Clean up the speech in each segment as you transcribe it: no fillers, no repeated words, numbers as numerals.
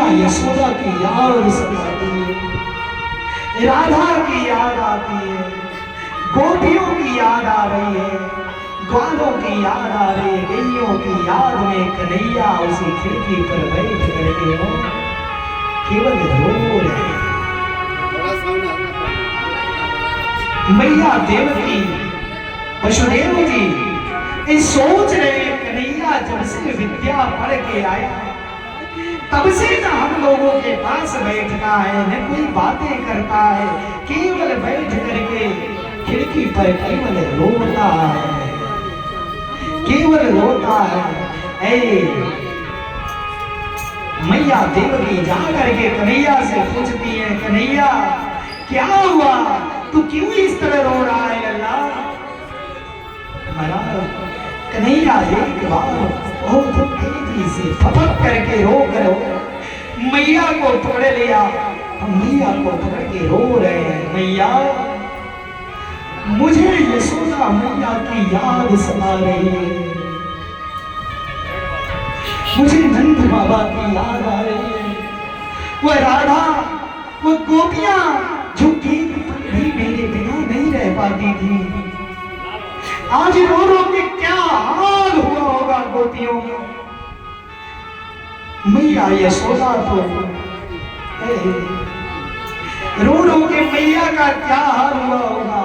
मैया यशोदा की याद सताती है, राधा की याद आती है, गोपियों की याद आ रही है, ग्वालों की याद आ रही है, गैयों की याद में कन्हैया उसी खिड़की पर बैठ करके हो केवल रो रहे। मैया देवकी वसुदेव जी ये सोच रहे कन्हैया जब से विद्या पढ़ के आया तब से ना हम लोगों के पास बैठता है, न कोई बातें करता है, केवल बैठ करके खिड़की पर केवल रोता है, केवल रोता है। मैया देवकी जा करके कन्हैया से पूछती है, कन्हैया क्या हुआ, तू क्यों इस तरह रो रहा है लल्ला? कन्हैया एक बार बहुत तेजी से फपक करके रो कर मैया को पकड़ लिया, मैया को पकड़ के रो रहे हैं, मैया मुझे यशोदा मैया की याद सता रही है, मुझे नंद बाबा की याद आ रही है, वो राधा, वो गोपियां जो भी मेरे बिना नहीं रह पाती थी, आज रो रो के क्या हाल हुआ होगा गोपियों का। मैया यशोदा तो रो रो के मैया का क्या हाल हुआ होगा।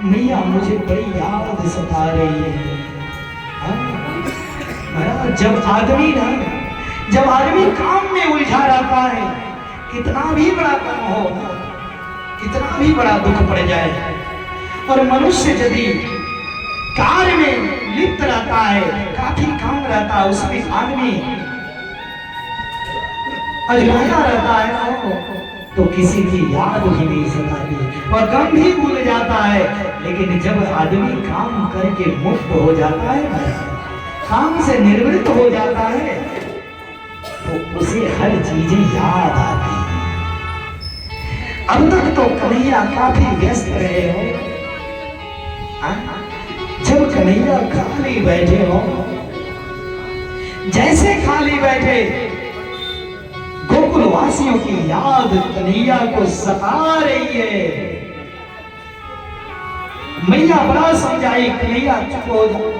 मैया मुझे बड़ी याद सता रही है। जब आदमी काम में उलझा रहता है, कितना भी बड़ा काम हो, कितना भी बड़ा दुख पड़ जाए, और मनुष्य यदि कार्य में लिप्त रहता है, काफी काम रहता है, उसमें आदमी अजमाया रहता है तो किसी की याद भी नहीं सताती और गम भी भूल जाता है। लेकिन जब आदमी काम करके मुक्त हो जाता है, काम से निवृत्त हो जाता है, तो उसे हर चीजें याद आती है। अब तक तो कन्हैया काफी व्यस्त रहे हो, जब कन्हैया खाली बैठे हो, जैसे खाली बैठे गोकुल वासियों की याद कन्हैया को सता रही है। मैया बड़ा समझाई, कन्हैया चुप हो जाओ,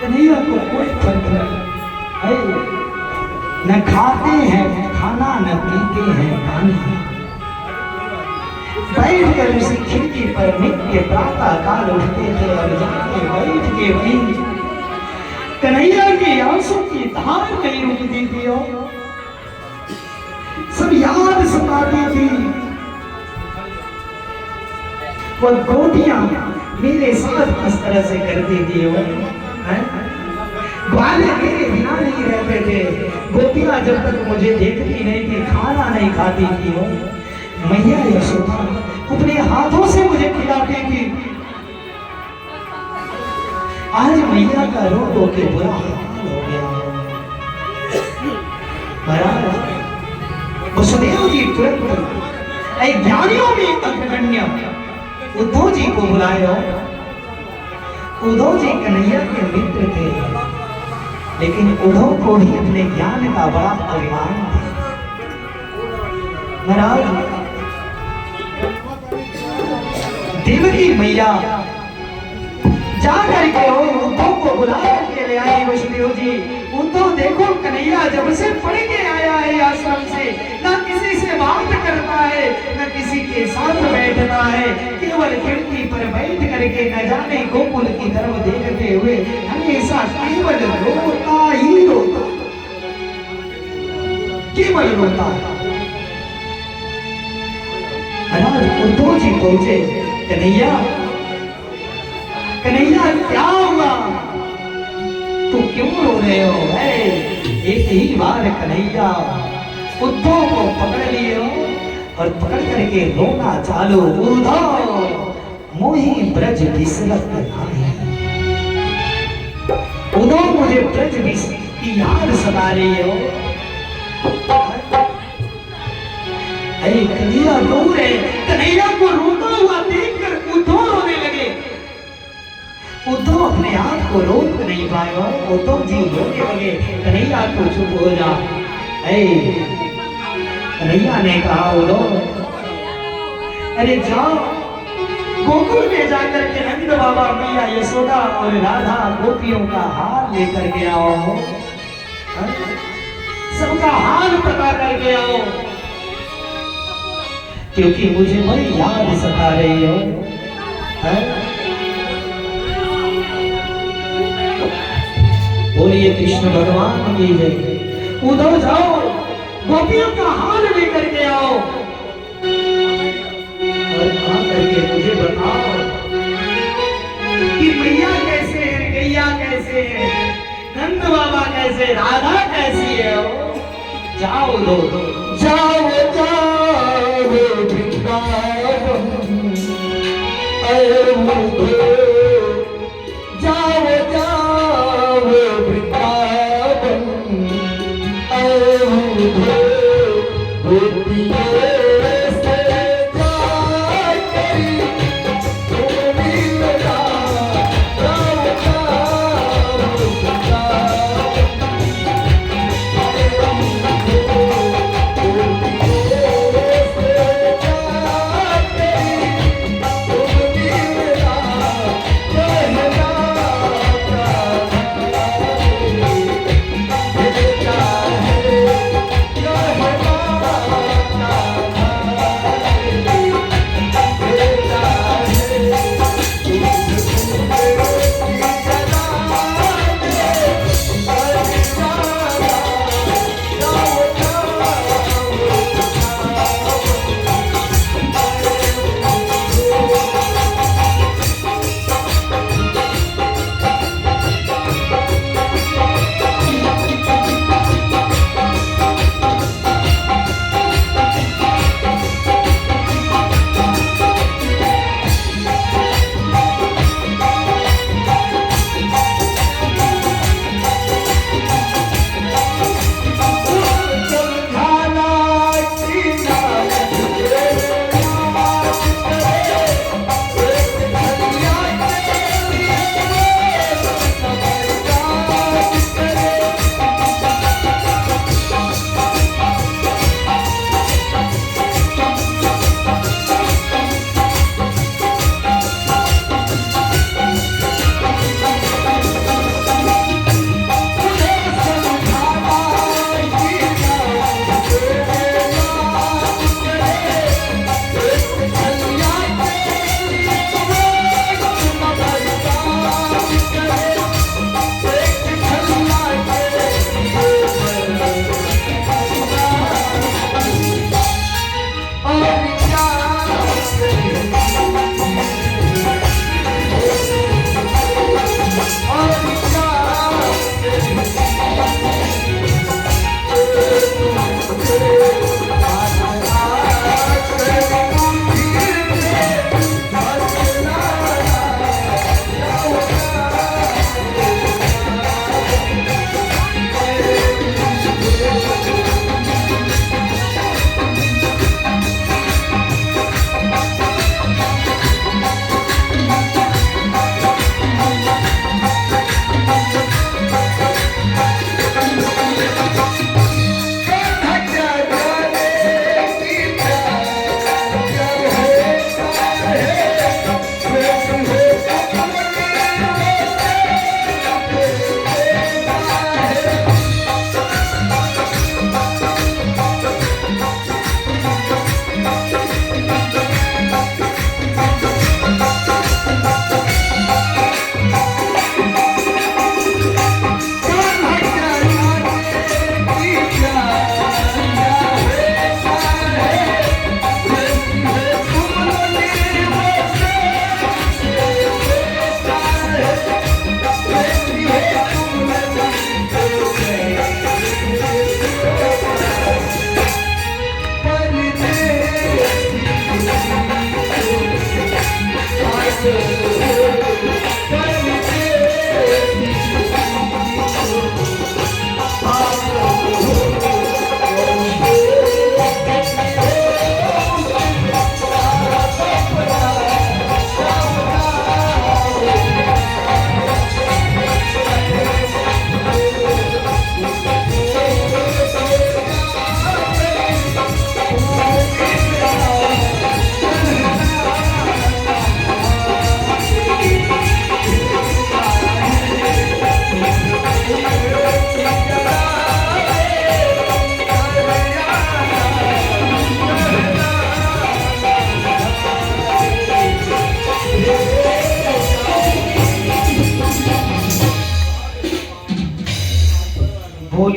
कन्हैया को कोई फर्क नहीं, न खाते हैं खाना न पीते हैं पानी, बैठ कर उसी खिड़की पर नित्य प्रातः काल उठते थे और जाके बैठ के वहीं कन्हैया के आंसू की धार नहीं रुकती थी, सब याद सताती थी। वो गोपियां मेरे साथ इस तरह से करती थी, ग्वाले मेरे बिना नहीं रहते थे, गोपियां जब तक मुझे देखती नहीं थी, खाना नहीं खाती थी, मैया यशोदा अपने हाथों से मुझे खिलाती थी। आज मैया का रो रो के बुरा हाल हो गया। वसुदेव जी तुरंत ज्ञानियों में अग्रगण्य उद्धव जी को बुलाए। उद्धव जी कन्हैया के मित्र थे, लेकिन उद्धव को भी अपने ज्ञान का बड़ा अभिमान था। महाराज देवकी मैया जाकर के उद्धव को बुला करके ले आई। वसुदेव जी, उद्धव देखो कन्हैया जब से पढ़ के आया है आश्रम से, ना किसी से बात करता है, न किसी के साथ बैठता है, केवल खिड़की पर बैठ करके न जाने गोकुल की तरफ देखते हुए हमेशा केवल रोता ही रोता, केवल रोता। उद्धव जी पहुंचे, कन्हैया कन्हैया क्या हुआ, तू क्यों रो रहे हो? एक ही बार कन्हैया उद्धव को पकड़ लिए हो और पकड़ करके रोना चालू। उद्धव मोही ब्रज बिसरत नाही, उद्धव मुझे ब्रज की याद सता रही हो। कन्हैया रो रहे, कन्हैया को रोता हुआ देखकर उद्धव रोने लगे। उद्धव अपने आप को रोक नहीं पाए, उद्धव जी रोने लगे, कन्हैया को चुप हो जा, ऐ कन्हैया ने कहा बोलो, अरे जाओ गोकुल में जाकर के नंद बाबा, मैया यशोदा और राधा गोपियों का हाल लेकर के आओ, सबका हाल पता करके आओ, क्योंकि मुझे बड़ी याद सता रही हो। बोलिए कृष्ण भगवान की जय। उधर जाओ गोपियों का हाल लेकर के आओ और आ करके मुझे बताओ कि मैया कैसे है, गैया कैसे है, नंद बाबा कैसे, राधा कैसी है। जाओ दो जाओ जाओ वृंदावन, जाओ जाओ वृंदावन,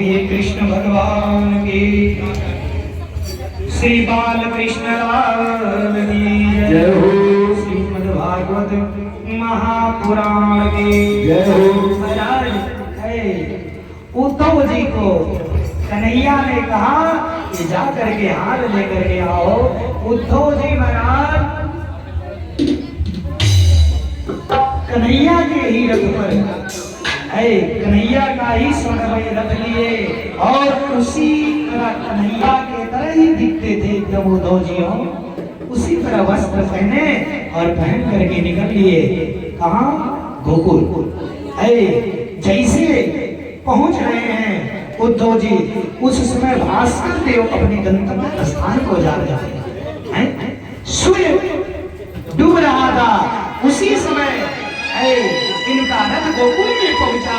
बोलिए कृष्ण भगवान की, श्री बाल कृष्ण लाल की जय हो। श्रीमद् भागवत महापुराण की जय हो। उद्धव जी को कन्हैया ने कहा कि जा करके हार लेकर के आओ। उद्धव जी महाराज कन्हैया के ही रथ पर कन्हैया का ही स्वर्णमय रथ लिए और उसी तरह कन्हैया के तरह ही दिखते थे जब उद्धव जी हो, उसी तरह वस्त्र पहने और पहन करके निकल लिए। कहा? गोकुल। जैसे पहुंच रहे हैं उद्धव जी, उस समय भास्कर देव अपने गंतव्य स्थान को जा रहे हैं। सूर्य डूब रहा था, उसी समय इनका रथ गोकुल में पहुंचा।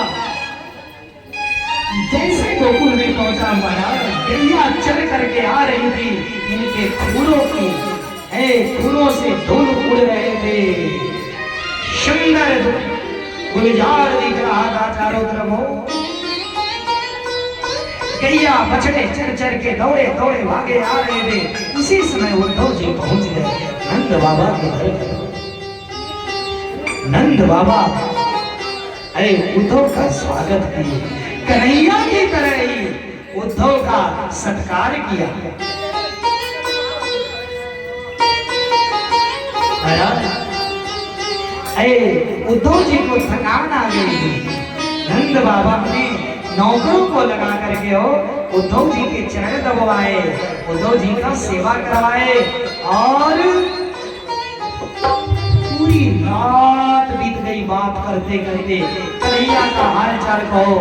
जैसे गोकुल में पहुंचा महाराज, गैया चल करके आ रही थी, इनके फूलों की फूलों से धूल उड़ रहे थे। सुंदर गुलजार दिख रहा था चारों तरफ। गैया बछड़े चढ़ चढ़ के दौड़े दौड़े भागे आ रहे थे। उसी समय उद्धव जी पहुंच गए नंद बाबा के घर। नंद बाबा उद्धव का स्वागत किए, कन्हैया की तरह ही उद्धव का सत्कार किया। उद्धव जी को थकान आ गई थी। नंद बाबा ने नौकरों को लगा करके हो उद्धव जी के चरण दबवाए, उद्धव जी का सेवा करवाए और पूरी रात बीत गई बात करते करते। कन्हैया का हाल चाल कहो।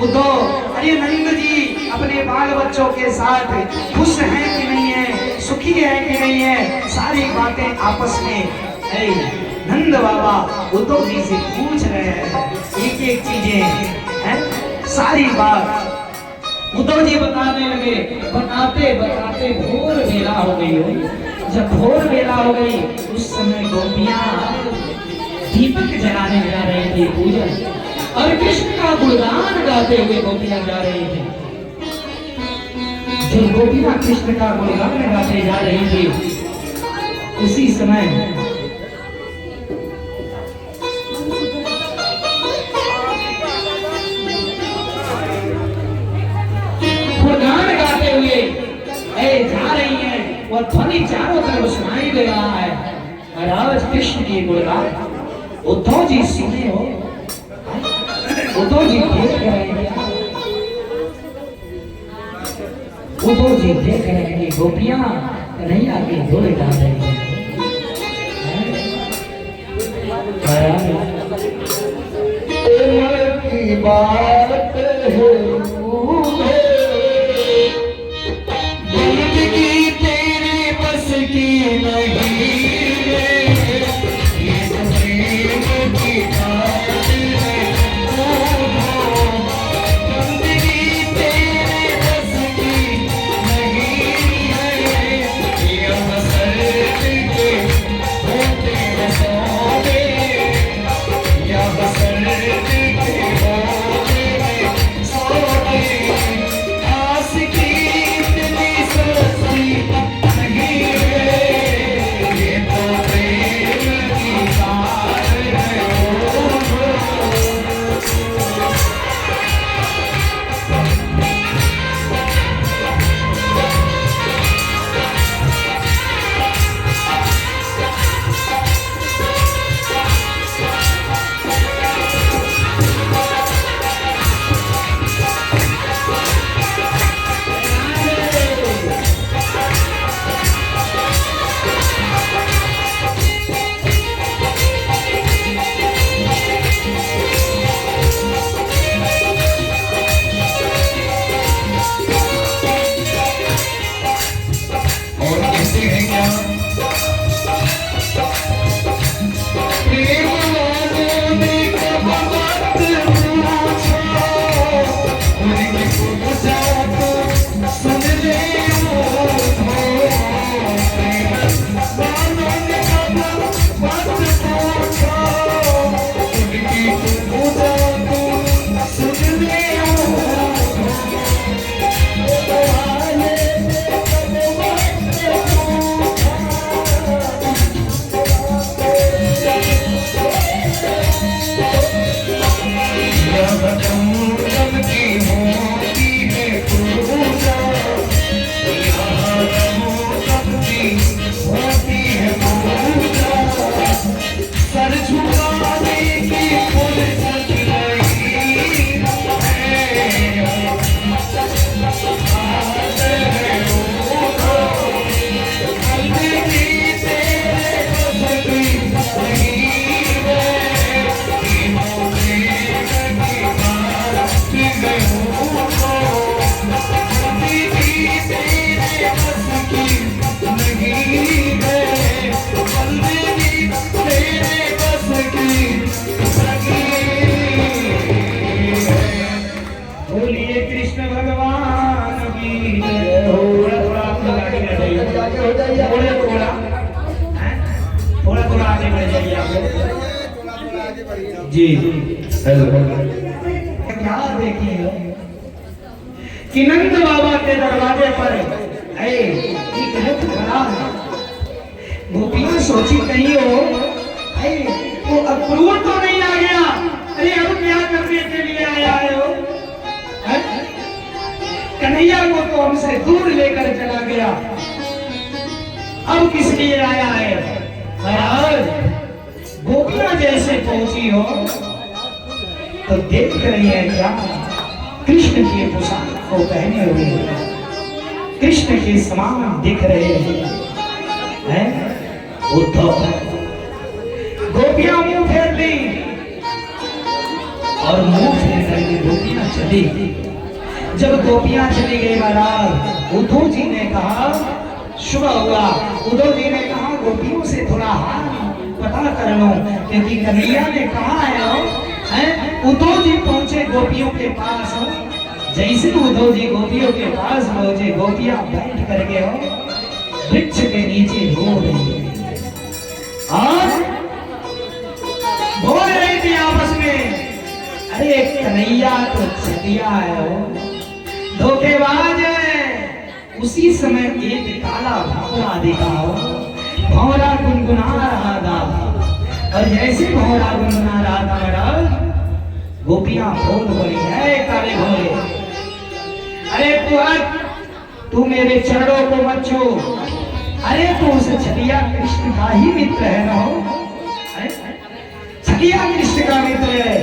उद्धव, अरे नंद जी अपने बाल बच्चों के साथ खुश हैं कि नहीं है, सुखी है कि नहीं है, सारी बातें आपस में नंद बाबा उद्धव जी से पूछ रहे हैं, एक एक चीजें सारी बात उद्धव जी बताने लगे। बताते बताते भोर बेला हो गई हो। जब भोर बेला हो गई उस समय गोपियां दीपक जलाने जा रही थी पूजन, और कृष्ण का गुणगान गाते हुए गोपियां जा रही थी। जब गोपियां कृष्ण का गुणगान गाते जा रही थी उसी समय गुणगान गाते हुए जा रही है और ध्वनि चारों तरफ सुनाई दे रहा है। महाराज कृष्ण की गुणगान उद्धव जी सुने हो, उद्धव जी देख रहे हैं, उद्धव जी देख रहे हैं कि गोपियां कन्हैया के जोड़े गा रही हैं। की बात है जाइए, थोड़ा थोड़ा आगे बढ़ जाइए आप जी। क्या देखिए कि नंद बाबा के दरवाजे पर एक रथ खड़ा है। गोपियां सोची कहीं हो वो अक्रूर तो नहीं आ गया, अरे अब क्या करने के लिए आया है वो? कन्हैया को तो हमसे दूर लेकर चला गया, अब किस लिए आया है? महाराज गोपियां जैसे पहुंची हो तो देख रही है क्या? कृष्ण की पोशाक को पहने हुए कृष्ण के समान दिख रहे हैं। उद्धव गोपियां मुंह फेर ली और मुंह फेर करके गोपियां चली। जब गोपियां चली गई महाराज, उद्धव जी ने कहा सुबह हुआ। उद्धव जी ने कहा गोपियों से थोड़ा हाल पता कर लो, क्योंकि कन्हैया ने कहा है उद्धव जी पहुंचे गोपियों के पास। जैसे उद्धव जी गोपियों के पास पहुंचे, गोपियां बैठ करके वृक्ष के नीचे रो रही है और बोल रही थी आपस में, अरे कन्हैया तो छतिया है, धोखेबाज है। उसी समय एक काला भौरा दिखा, भौरा गुनगुना रहा था और जैसे भौरा गुनगुना रहा था महाराज, गोपियां बोल पड़ी है काले भौरे, अरे तू मेरे चरणों को मत छू, अरे तू उस छलिया कृष्ण का ही मित्र है ना? छलिया कृष्ण का मित्र है।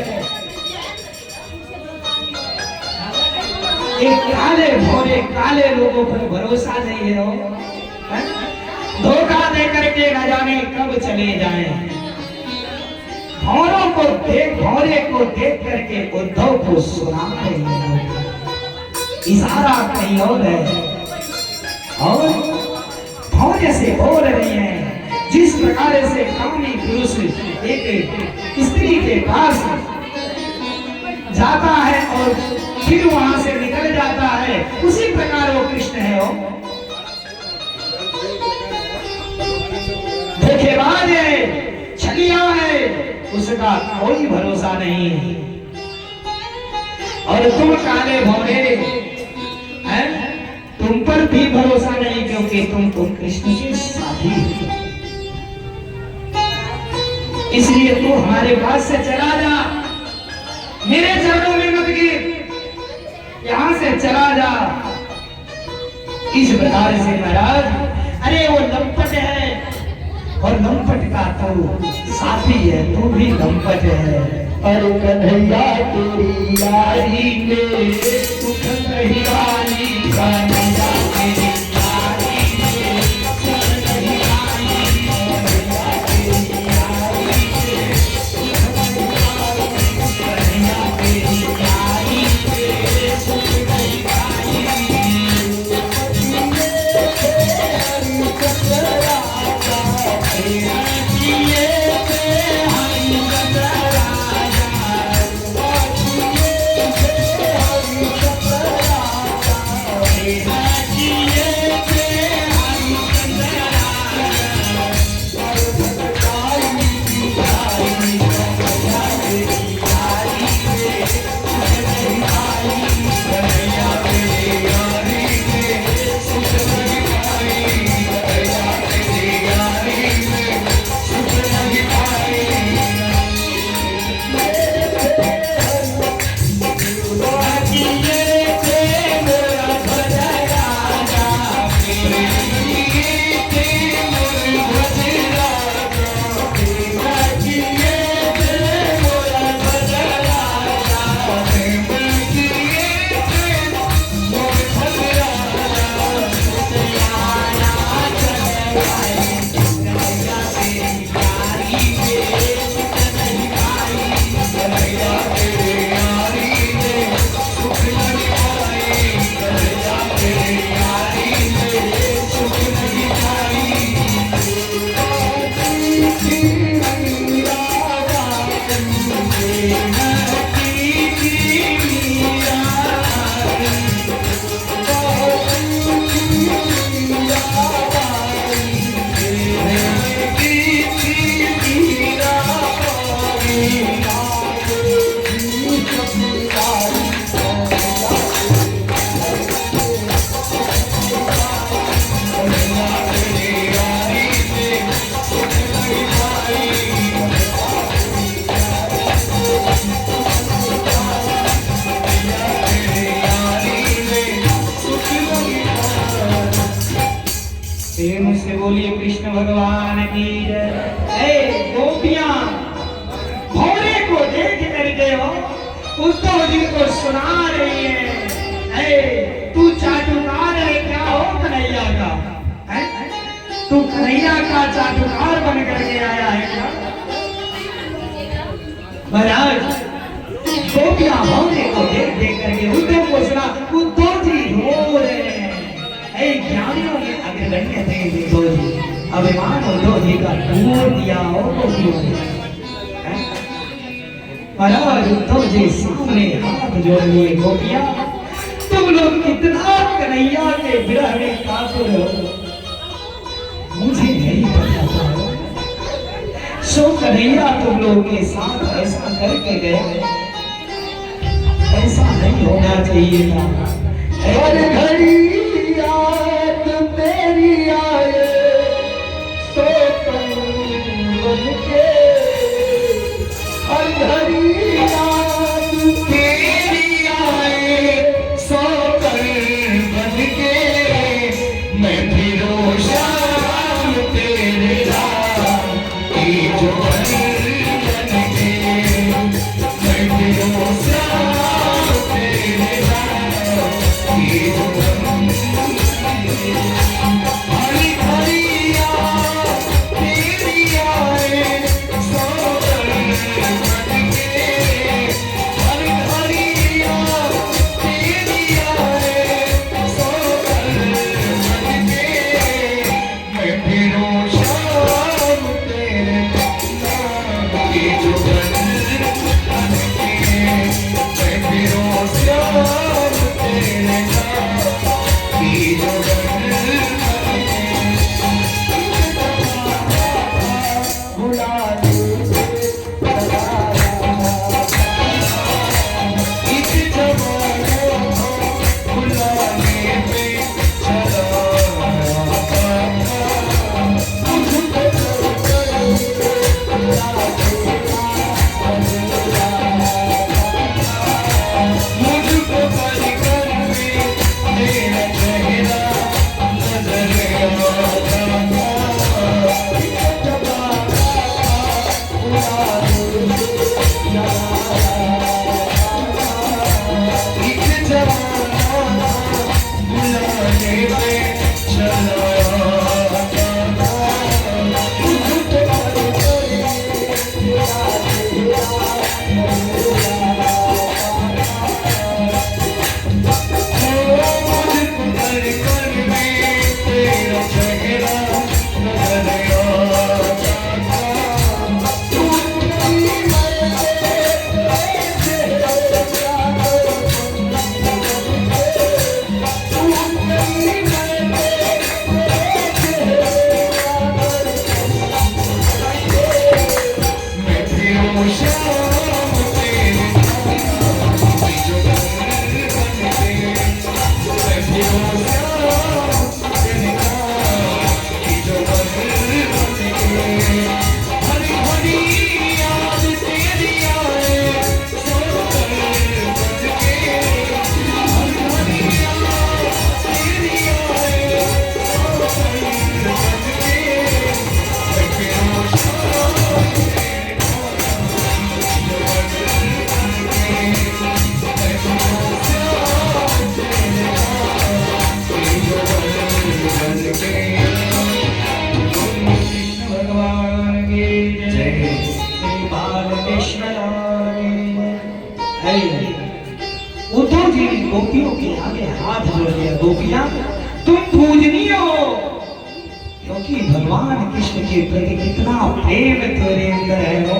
एक काले भोरे काले लोगों पर भरोसा नहीं है, धोखा दे करके न जाने कब चले जाएं। भौरे को देख करके उद्धव को सुना रही है, इशारा कहीं और है और भौरे से बोल रही है। जिस प्रकार से कामी पुरुष एक स्त्री के पास जाता है और फिर वहां से निकल जाता है, उसी प्रकार वो कृष्ण है। वो धोखेबाज है, छलिया है, उसका कोई भरोसा नहीं है। और तुम काले भौरे हैं, तुम पर भी भरोसा नहीं, क्योंकि तुम कृष्ण के साथी हो। इसलिए तू हमारे पास से चला जा, मेरे चरणों में मत गिर, यहां से चला जा। इस प्रकार से महाराज, अरे वो लंपट है और लंपट का तो साथी है, तू भी लंपट है। अरे कन्हैया तेरी यारी में सुख नहीं वाली, कन्हैया तेरी यारी में सुख नहीं वाली, कन्हैया तेरी यारी में सुख नहीं वाली, कन्हैया तेरी यारी में सुख नहीं वाली। बोलिए कृष्ण भगवान की जय। गोपियां घोड़े को देख करके हो उद्धव जी को सुना रही है, तू चाटुकार है क्या हो कन्हैया का? तू कन्हैया का चाटुकार बन करके आया है क्या? महाराज गोपियां घोड़े को देख देख करके उद्धव को सुना, उद्धव जी रो रहे हैं। ज्ञानियों के अग्रगण्य थे उद्धव जी, अभिमान उद्धव जी का टूट दिया हो गोपियों ने। महाराज उद्धव जी सामने हाथ जोड़ लिए, गोपियां तुम लोग कितना कन्हैया के विरह में कातुर हो, मुझे नहीं पता था। सो कन्हैया तुम लोगों के साथ ऐसा करके गए, ऐसा नहीं होना चाहिए था। हर घड़ी याद तेरी आए सो बन के, हर घड़ी याद तेरी आए सो बन के, मैं फिरो शाम तेरे राम की जो बन के, मैं फिरो शाम तेरे राम की जो उद्धव जी ने गोपियों के आगे हाथ जोड़ लिया, गोपियां तुम पूजनीय हो, क्योंकि भगवान कृष्ण के प्रति कितना प्रेम तेरे अंदर है हो।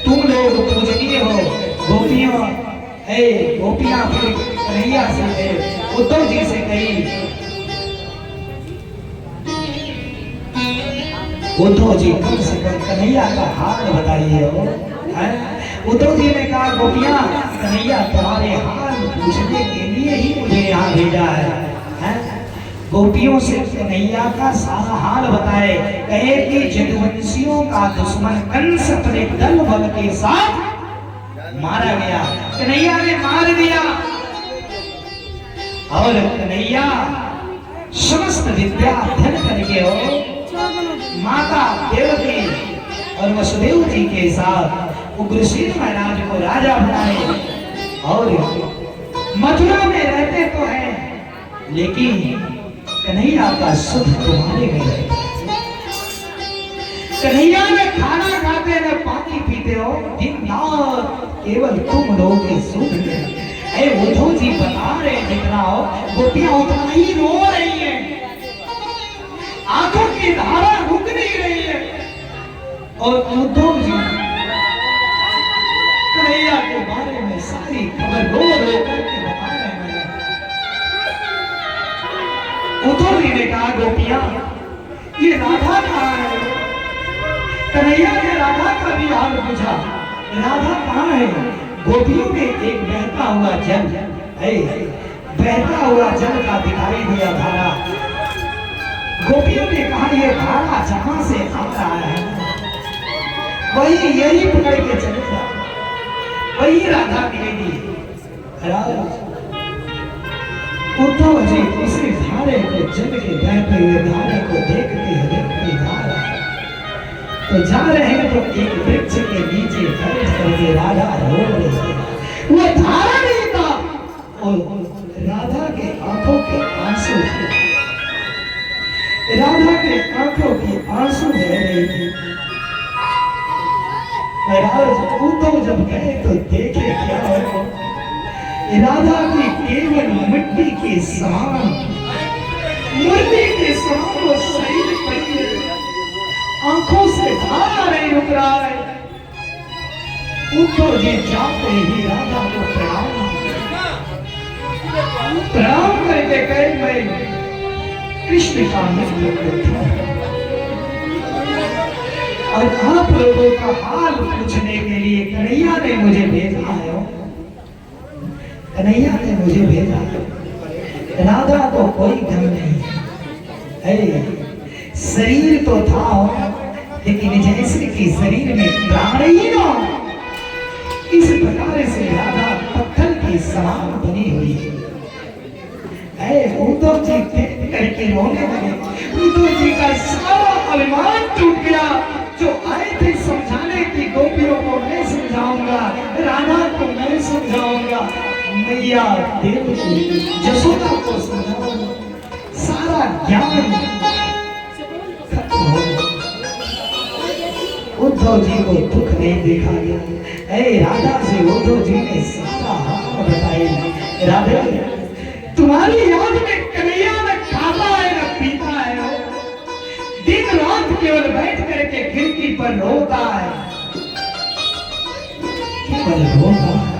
तुम लोग पूजनीय हो गोपियों। गोपियां फिर कन्हैया से उद्धव जी से कही, उद्धव जी कम से कम कन्हैया का हाल बताइए हो। उद्धव जी ने कहा गोपियां कन्हैया तुम्हारे हाल पूछने के लिए ही मुझे यहाँ भेजा है। गोपियों से कन्हैया का सारा हाल बताए, कहे कि जदुवंशियों का दुश्मन कंस अपने दल बल के साथ मारा गया, कन्हैया ने मार दिया। और कन्हैया समस्त विद्या अध्ययन करके हो माता देवकी और वसुदेव जी के साथ उग्रसेन महाराज को राजा बनाए और मथुरा में रहते तो हैं लेकिन कन्हैया का सुख तुम्हारे में रहता। कन्हैया ने खाना खाते न पानी पीते हो, दिन रात केवल तुम लोग के सुख में। उद्धव जी बता रहे जितना हो गोपियां उतना ही रो रही हैं, आंखों की धारा रुक नहीं रही है। और उद्धव जी कन्हैया के बारे में सारी खबर रो रो करके बता रहे हैं। उद्धव जी ने कहा गोपियां ये राधा कहाँ है? कन्हैया ने राधा का भी हाल पूछा, राधा कहाँ है? गोपियों ने एक बहता हुआ जल बहता हुआ जल का दिखाई दिया धारा। गोपियों ने कहा ये धारा जहां से आ रहा है वही यही पकड़ के चलेगा, वही राधा मिलेगी। उद्धव जी उसी धारे को जल के बहते हुए धारे को देखते जा रहे हैं। तो जा रहे हैं तो एक वृक्ष के नीचे बैठ करके राधा रो रही है। वो धारा नहीं था और राधा के आंखों के आंसू थे, राधा के आंखों के आंसू बह रही थी। उद्धव जब गए तो देखे क्या है, राधा की केवल मिट्टी के समान मूर्ति के समान वो शरीर पड़ी है, आंखों से धारा नहीं रुक रहा है। उद्धव जी जाते ही राधा को प्रणाम करके कहे मैं कृष्ण का मित्र हूं और आप लोगों का हाल पूछने के लिए कन्हैया ने मुझे भेजा है। कन्हैया ने मुझे भेजा है। राधा को कोई गम नहीं है, शरीर तो था लेकिन जैसे कि शरीर में प्राण ही ना, इस प्रकार से राधा पत्थर की समान बनी हुई है। उद्धव जी देख करके रोने लगे। उद्धव जी का सारा अभिमान टूट गया। जो आए थे समझाने की गोपियों को मैं समझाऊंगा, राधा को मैं समझाऊंगा, मैया देवकी यशोदा को समझाऊंगा, सारा ज्ञान उद्धव जी को दुख नहीं देखा गया। राधा से उद्धव जी ने सारा हाल बताई। राधे तुम्हारी याद में कन्हैया न खाता है न पीता है, दिन रात केवल बैठ करके खिड़की पर रोता है, केवल रोता है।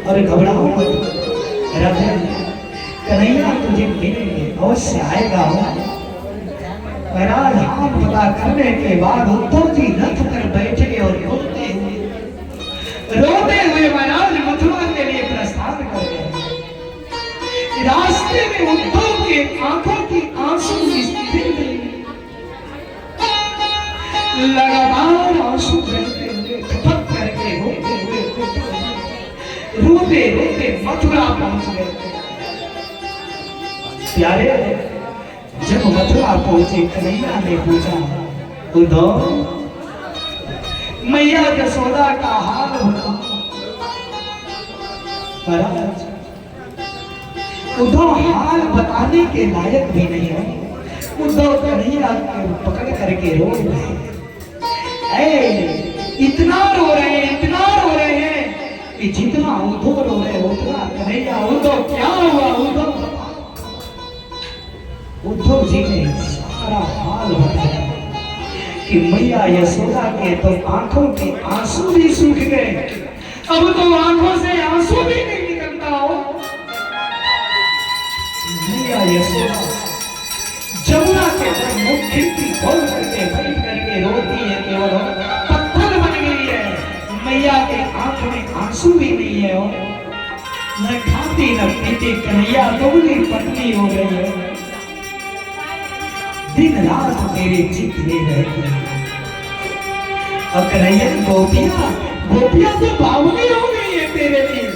और घबराओ मत राधे, कन्हैया तुझे मिलेंगे, अवश्य आएगा। महाराज हाथ पता करने के बाद उद्धव जी रथ कर बैठे और रोते हुए महाराज मथुरा के लिए प्रस्थान कर गए। रास्ते में उद्धव के आंखों की आंसू स्थिर नहीं, लगातार आंसू बहते हुए टपक करके रोते रोते मथुरा पहुंच गए। प्यारे जब मथुरा पहुंचे कन्हैया ने पूछा उद्धव मैया यशोदा का हाल बता। महाराज उद्धव हाल बताने के लायक भी नहीं है। उद्धव कन्हैया पकड़ करके रो रहे, इतना रो रहे हैं, इतना रो रहे हैं कि जितना उद्धव रो रहे उतना कन्हैया। उद्धव क्या हुआ? उद्धव जी ने सारा हाल बताया कि मैया यशोदा के तो आंखों के आंसू भी सूख गए, अब तो आंखों से आंसू भी नहीं निकलता हो। मैया यशोदा जमुना के मुख खिड़की खोल करके बैठ करके रोती है, केवल पत्थर बन गई है। मैया के आंख में आंसू भी नहीं है, न खाती न पीती, कन्हैया दुबली पतली हो गई है। दिन रात मेरे चित में रहती है। और कन्हैया गोपियां तो बावली हो गई है तेरे लिए,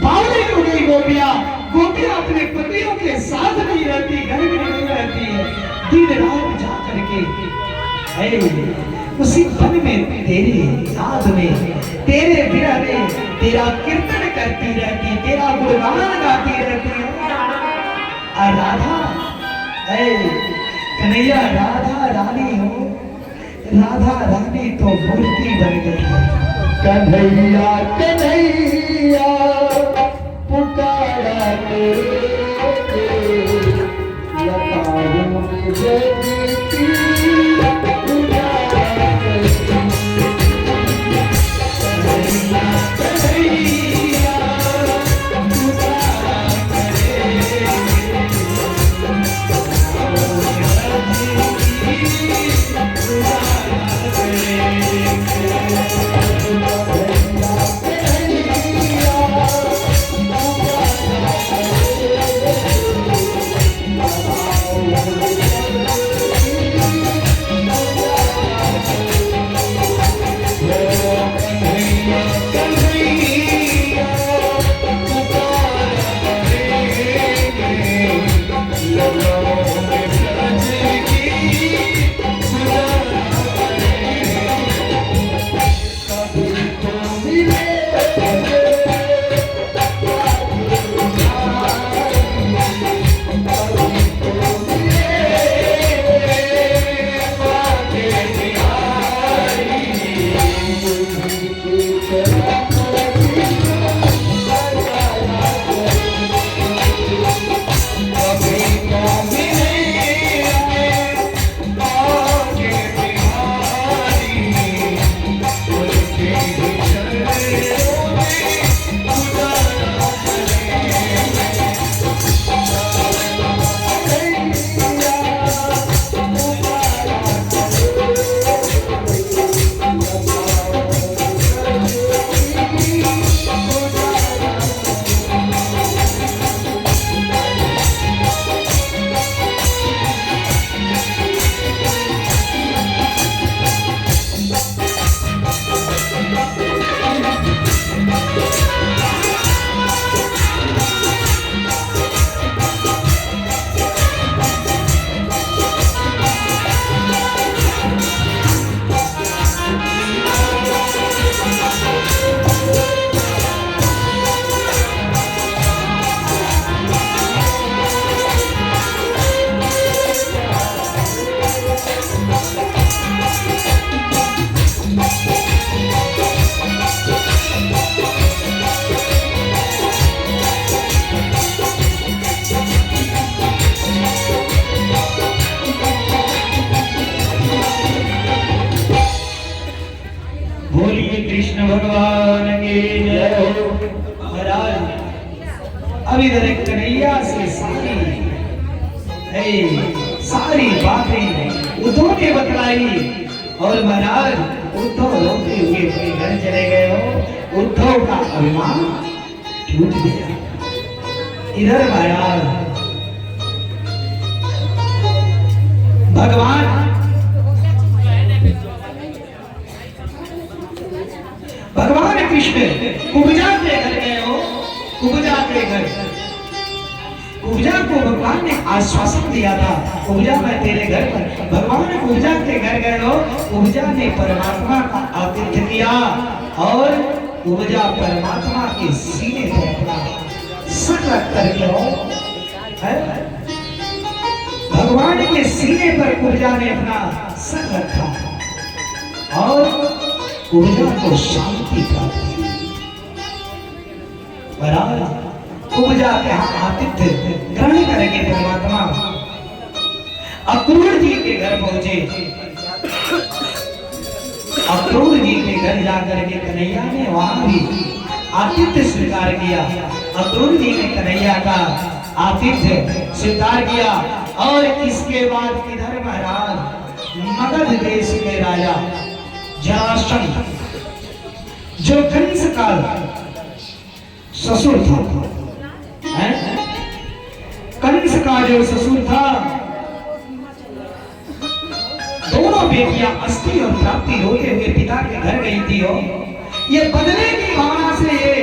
बावली हो गई गोपियां गोपियां अपने पतियों के साथ नहीं रहती, घर में नहीं रहती, दिन रात जा करके उसी वन में तेरे याद में, तेरे विरह में तेरा कीर्तन करती रहती, तेरा गुणगान गाती रहती है। राधा कन्हैया राधा रानी हो, राधा रानी तो मूर्ति बन गई है। कन्हैया कन्हैया पुकारा कृष्ण भगवान की जय हो। महाराज अब इधर कन्हैया से सारी बातें उद्धव ने बतलाई और महाराज उद्धव रोते हुए अपने घर चले गए हो। उद्धव का अभिमान टूट गया। इधर महाराज भगवान कृष्ण कुब्जा के घर गए हो। कुब्जा के घर कुब्जा को भगवान ने आश्वासन दिया था, कुब्जा मैं तेरे घर पर। भगवान कुब्जा के घर गए हो। कुब्जा ने परमात्मा का आतिथ्य किया और कुब्जा परमात्मा के सीने पर अपना सर रख करके हो भगवान के सीने पर कुब्जा ने अपना सर रखा और कुब्जा को शांति प्राप्त हुई। कुब्जा के आतिथ्य ग्रहण करेंगे परमात्मा। अक्रूर जी के घर पहुंचे। अक्रूर जी के घर जाकर के कन्हैया ने वहां भी आतिथ्य स्वीकार किया। अक्रूर जी ने कन्हैया का आतिथ्य स्वीकार किया और इसके बाद इधर महाराज मगध देश के राजा जरासंध जो कंस का ससुर था, कंस का जो ससुर था, दोनों बेटियां अस्थि और प्राप्ति रोते हुए पिता के घर गई थी। ये बदले की भावना से ये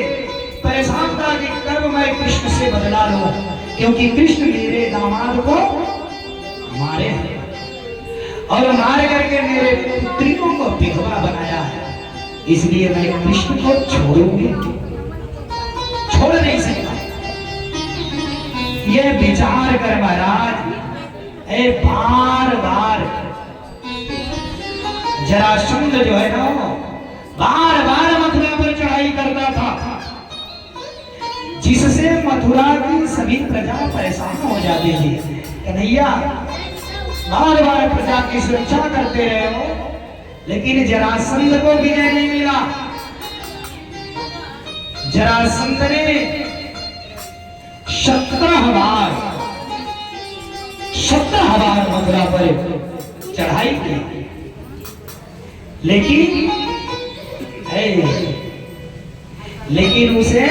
परेशान था कि कब तो मैं कृष्ण से बदला लूं, क्योंकि कृष्ण मेरे दामाद को मारे हैं और मार करके मेरे पुत्रियों को विधवा बनाया है, इसलिए मैं कृष्ण को छोड़ूंगी, छोड़ नहीं सकता। ये विचार कर महाराज बार बार जरासंध जो है ना बार बार मथुरा पर चढ़ाई करता था, जिससे मथुरा की सभी प्रजा परेशान हो जाती थी। कन्हैया बार बार प्रजा की सुरक्षा करते रहे हो, लेकिन जरासंध को विजय नहीं मिला। जरासंध ने 17 बार मथुरा पर चढ़ाई की, लेकिन उसे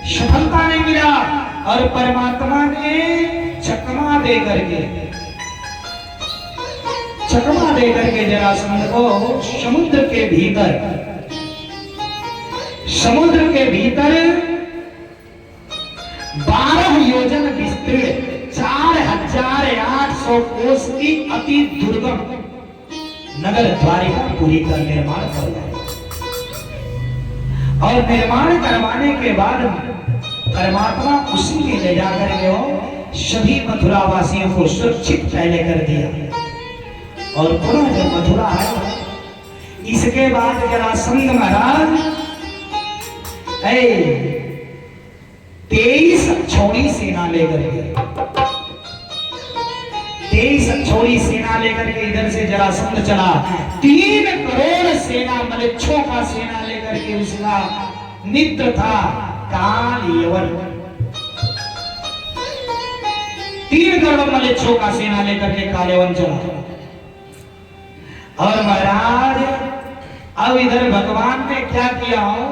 सफलता नहीं मिला। और परमात्मा ने चकमा दे करके जरासंध को समुद्र के भीतर 12 योजन विस्तृत 4800 कोस की अति दुर्गम नगर द्वारिकापुरी का निर्माण करवाया। और निर्माण करवाने के बाद परमात्मा उसी में ले जाकर के सभी मथुरा वासियों को सुरक्षित पहले कर दिया। और पुनः जब मथुरा आया, इसके बाद जरासंध महाराज 23 छोड़ी सेना लेकर के 23 छोड़ी सेना लेकर के इधर से जरासंध चला। 3 करोड़ सेना मलेच्छों का सेना लेकर के उसका मित्र था काल यवन। 3 करोड़ मलेच्छों का सेना लेकर के कालयवन चला। और महाराज अब इधर भगवान ने क्या किया हो,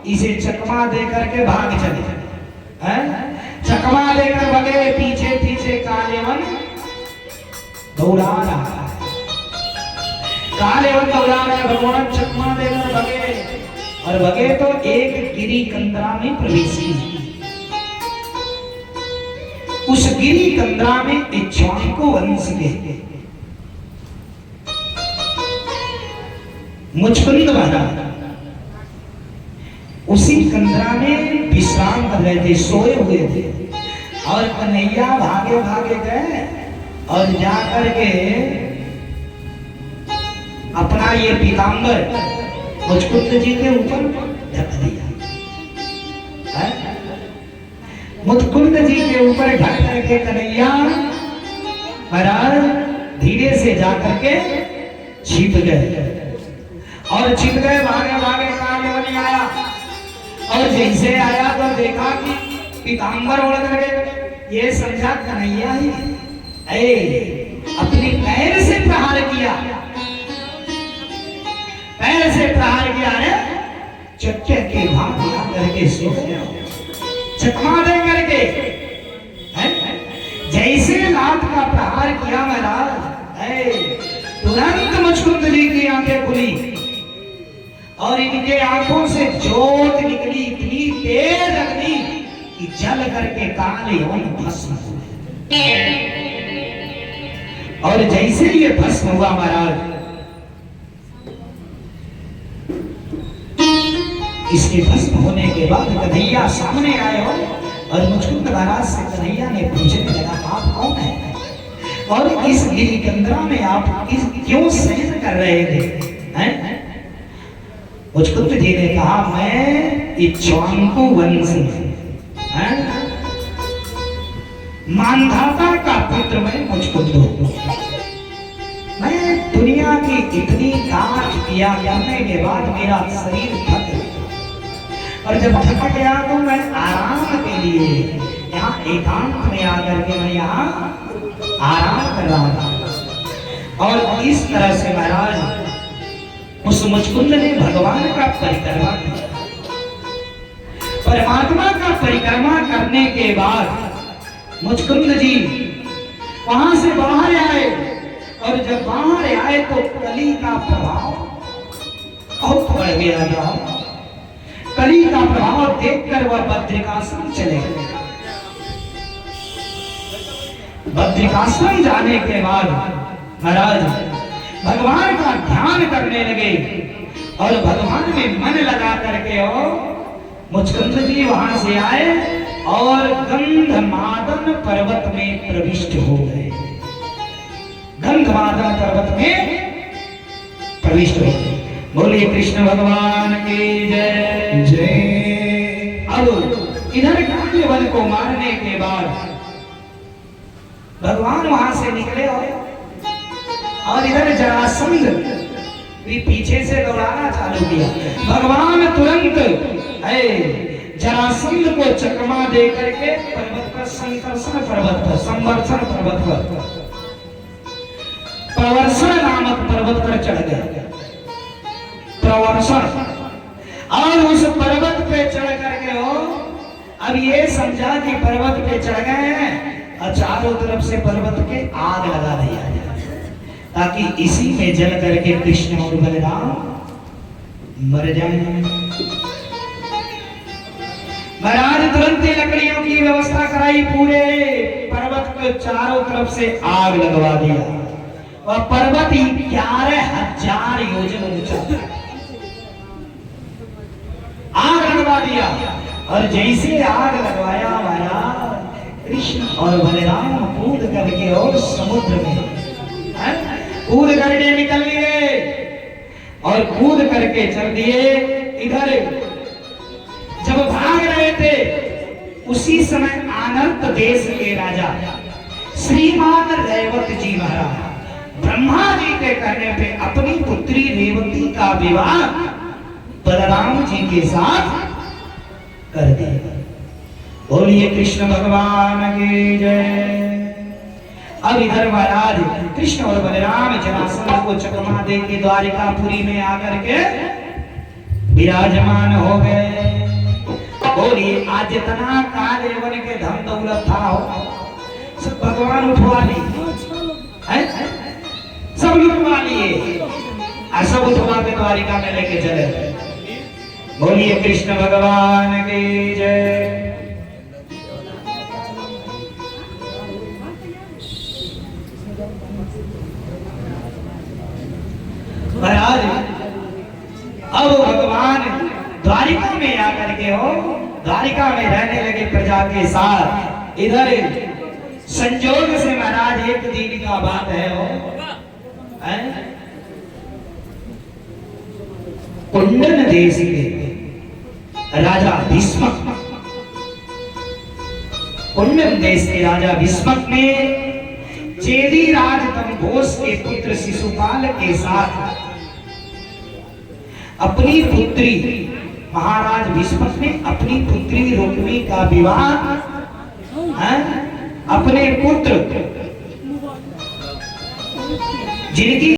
इसे चकमा दे करके भाग चले हैं। चकमा देकर भगे, पीछे पीछे कालयवन दौड़ा रहा है। कालयवन दौड़ा रहा है, भगवान चकमा देकर भगे और भगे तो एक गिरी कंदरा में प्रवेश की। उस गिरी कंदरा में इक्ष्वाकु वंश के मुचकुंद महाराज उसी कंदरा में विश्राम कर रहे थे, सोए हुए थे। और कन्हैया भागे भागे गए और जाकर के अपना ये पीतांबर मुचकुंद जी के ऊपर ढक दिया। मुचकुंद जी के ऊपर ढक करके कन्हैया महाराज धीरे से जाकर के छिप गए। और छिप गए, भागे भागे कालयवन आया। और जैसे आया तो देखा कि पीतांबर ओढ़ करके, ये समझा कन्हैया ही अपनी पैर से प्रहार किया। पैर से प्रहार किया है, चक्के के भाग करके सो गया, चकमा दे करके। जैसे लात का प्रहार किया महाराज, तुरंत मुचकुंद जी की आंखें खुली और इनके आंखों से ज्योत निकली, इतनी तेज अग्नि कि जल करके कालयवन भस्म हुए। और जैसे ये भस्म हुआ महाराज, इसके भस्म होने के बाद कन्हैया सामने आए हो और मुचकुंद महाराज से कन्हैया ने पूछने लगा, आप कौन है और इस गिरी कंदरा में आप क्यों शयन कर रहे थे? मुचकुंद जी ने कहा, मैं इक्ष्वाकु वंश मानधाता का पुत्र मैं मुचकुंद हूं। मैं दुनिया की इतनी काट किया करने के बाद मेरा शरीर थक गया और जब थक गया तो मैं आराम के लिए यहाँ एकांत में आकर के मैं यहाँ आराम कर रहा था। और इस तरह से महाराज उस मुचकुंद ने भगवान का परिक्रमा किया। परमात्मा का परिक्रमा करने के बाद मुचकुंद जी वहां से बाहर आए। और जब बाहर आए तो कली का प्रभाव बहुत बढ़ गया था। कली का प्रभाव देखकर वह बद्रिकाश्रम चले गए। बद्रिकाश्रम जाने के बाद महाराज भगवान का ध्यान करने लगे और भगवान में मन लगा करके मुचकुंद जी वहां से आए और गंधमादन पर्वत में प्रविष्ट हो गए। गंधमादन पर्वत में प्रविष्ट हो गए। बोलिए कृष्ण भगवान की जय जय। अब इधर कांडवन को मारने के बाद भगवान वहां से निकले और इधर जरासंध भी पीछे से दौड़ाना चालू किया। भगवान तुरंत जरासंध को चकमा दे करके पर्वत पर संकर्षण पर्वत पर संवर्षण पर्वत पर प्रवर्षण नामक पर्वत पर चढ़ गए। प्रवर्षण और उस पर्वत पे चढ़ करके अब ये समझा कि पर्वत पे चढ़ गए हैं और चारों तरफ से पर्वत के आग लगा दिया जाए ताकि इसी में जल करके कृष्ण और बलराम मर जाए। महाराज तुरंत ही लकड़ियों की व्यवस्था कराई, पूरे पर्वत को चारों तरफ से आग लगवा दिया और पर्वत 11,000 योजन ऊंचा आग लगवा दिया। और जैसे आग लगवाया महाराज कृष्ण और बलराम कूद करके और समुद्र में कूद करके निकल लिए और कूद करके चल दिए। इधर जब भाग रहे थे उसी समय आनर्त देश के राजा श्रीमान रेवत जी महाराज ब्रह्मा जी के कहने पे अपनी पुत्री रेवती का विवाह बलराम जी के साथ कर दिया। बोलिए कृष्ण भगवान की जय। अब इधर महाराज कृष्ण और बलराम जरासंध को चकमा दे के द्वारिकापुरी में आकर के विराजमान हो गए। बोलिए आज जितना काल एवं के धन दौलत था सब भगवान उठवा लिए, सब लुटवा लिए और सब उठवा के द्वारिका में लेके चले। बोलिए कृष्ण भगवान की जय। महाराज अब भगवान द्वारिका में आकर के द्वारिका में रहने लगे प्रजा के साथ। इधर संजोग से महाराज एक दिन का बात है कुंडन देश के राजा भीष्मक, कुंडन देश के राजा भीष्मक ने चेदी राज दंभोज के पुत्र शिशुपाल के साथ अपनी पुत्री महाराज भीष्मक ने अपनी पुत्री रुक्मी का विवाह अपने पुत्र जिनकी